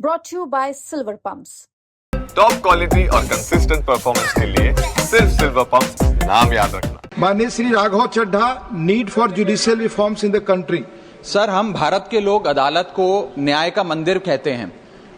brought to you by Silver Pumps. Top quality और consistent performance के लिए सिर्फ सिल्वर पंप्स नाम याद रखना। माननीय Shri Raghav Chadha, need for judicial reforms in the country. Sir, हम भारत के लोग अदालत को न्याय का मंदिर कहते हैं।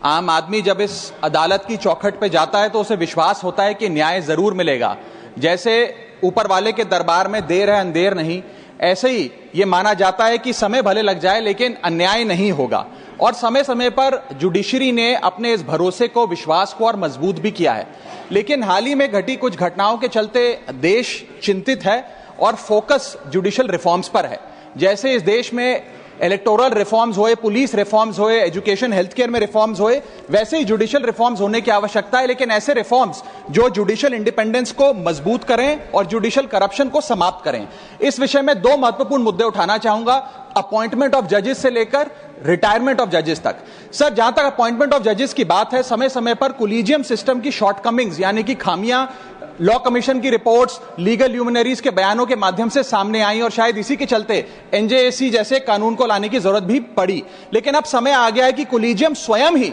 आम आदमी जब इस अदालत की चौखट पे जाता है तो उसे विश्वास होता है कि न्याय जरूर मिलेगा। जैसे ऊपर वाले के दरबार में देर है अंधेर नहीं, ऐसे ही ये माना जाता है कि समय भले लग जाए लेकिन अन्याय नहीं होगा। और समय समय पर जुडिशरी ने अपने इस भरोसे को, विश्वास को और मजबूत भी किया है। लेकिन हाल ही में घटी कुछ घटनाओं के चलते देश चिंतित है और फोकस जुडिशियल रिफॉर्म्स पर है। जैसे इस देश में इलेक्टोरल रिफॉर्म्स होए, पुलिस रिफॉर्म्स होए, एजुकेशन हेल्थ केयर में रिफॉर्म्स होए, वैसे ही जुडिशियल रिफॉर्म्स होने की आवश्यकता है। लेकिन ऐसे रिफॉर्म्स जो जुडिशियल इंडिपेंडेंस को मजबूत करें और जुडिशियल करप्शन को समाप्त करें। इस विषय में दो महत्वपूर्ण मुद्दे उठाना चाहूंगा, अपॉइंटमेंट ऑफ जजेस से लेकर रिटायरमेंट ऑफ जजेस तक। सर, जहां तक अपॉइंटमेंट ऑफ जजेस की बात है, समय समय पर कोलिजियम सिस्टम की शॉर्टकमिंग्स यानी कि खामियां लॉ कमीशन की रिपोर्ट्स, लीगल ल्यूमिनरीज के बयानों के माध्यम से सामने आई और शायद इसी के चलते एनजेएसी जैसे कानून को लाने की जरूरत भी पड़ी। लेकिन अब समय आ गया है कि कोलिजियम स्वयं ही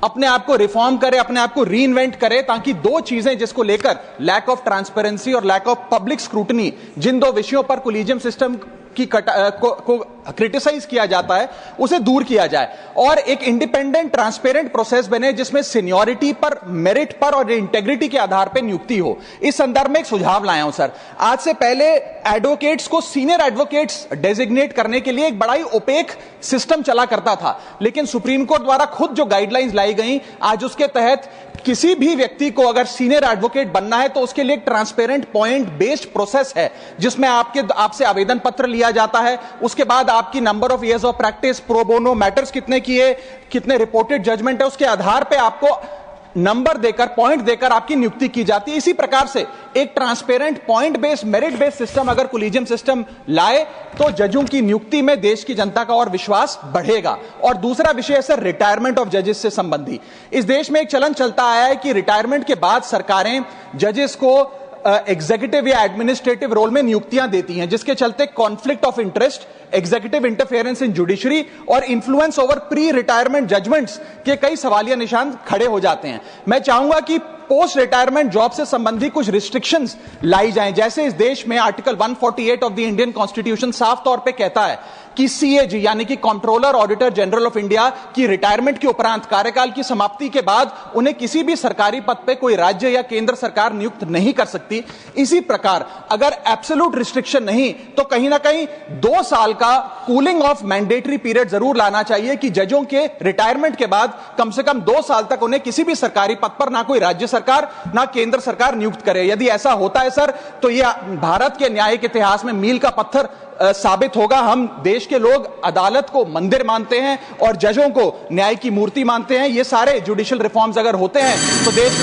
अपने आप को रिफॉर्म करे, अपने आप को रीइन्वेंट करे, ताकि दो चीजें जिसको लेकर लैक ऑफ ट्रांसपेरेंसी और लैक ऑफ पब्लिक स्क्रूटनी, जिन दो विषयों पर कोलिजियम सिस्टम की को क्रिटिसाइज किया जाता है, उसे दूर किया जाए और एक इंडिपेंडेंट ट्रांसपेरेंट प्रोसेस बने जिसमें सीनियरिटी पर, मेरिट पर और इंटेग्रिटी के आधार पर नियुक्ति हो। इस संदर्भ में एक सुझाव लाया हूं सर। आज से पहले एडवोकेट्स को सीनियर एडवोकेट्स डेजिग्नेट करने के लिए एक बड़ा ही ओपेक सिस्टम चला करता था, लेकिन सुप्रीम कोर्ट द्वारा खुद जो गाइडलाइंस लाई गई, आज उसके तहत किसी भी व्यक्ति को अगर सीनियर एडवोकेट बनना है तो उसके लिए एक ट्रांसपेरेंट पॉइंट बेस्ड प्रोसेस है, जिसमें आपसे आवेदन पत्र लिया जाता है। उसके बाद आपकी number of years of practice, pro bono matters कितने किए, कितने रिपोर्टेड जजमेंट है, उसके आधार पे आपको नंबर देकर, पॉइंट देकर आपकी नियुक्ति की जाती है। इसी प्रकार से एक transparent point based, merit based system अगर कोलिजियम सिस्टम लाए तो जजों की नियुक्ति में देश की जनता का और विश्वास बढ़ेगा। और दूसरा विषय है सर, रिटायरमेंट ऑफ जजेस से संबंधी। इस देश में एक चलन चलता आया है कि रिटायरमेंट के बाद सरकारें जजेस को एग्जीक्यूटिव या एडमिनिस्ट्रेटिव रोल में नियुक्तियां देती हैं, जिसके चलते conflict of interest, executive interference in judiciary और influence over pre retirement judgments के कई सवालिया निशान खड़े हो जाते हैं। मैं चाहूंगा कि पोस्ट रिटायरमेंट जॉब से संबंधी कुछ रिस्ट्रिक्शंस लाई जाएं। जैसे इस देश में article 148 of the Indian constitution साफ तौर पे कहता है कि सीएजी यानी कि controller auditor general of India की रिटायरमेंट के उपरांत, कार्यकाल की समाप्ति के बाद उन्हें किसी भी सरकारी पद पे कोई राज्य या केंद्र सरकार नियुक्त नहीं कर सकती। इसी प्रकार अगर एब्सोल्यूट रिस्ट्रिक्शन नहीं तो कहीं ना कहीं 2 साल का कूलिंग ऑफ मैंडेटरी पीरियड जरूर लाना चाहिए कि जजों के रिटायरमेंट के बाद कम से कम 2 साल तक उन्हें किसी भी सरकारी पद पर ना कोई राज्य सरकार ना केंद्र सरकार नियुक्त करे। यदि ऐसा होता है सर तो यह भारत के न्यायिक इतिहास में मील का पत्थर साबित होगा। हम देश के लोग अदालत को मंदिर मानते हैं और जजों को न्याय की मूर्ति मानते हैं। ये सारे जुडिशियल रिफॉर्म्स अगर होते हैं तो देश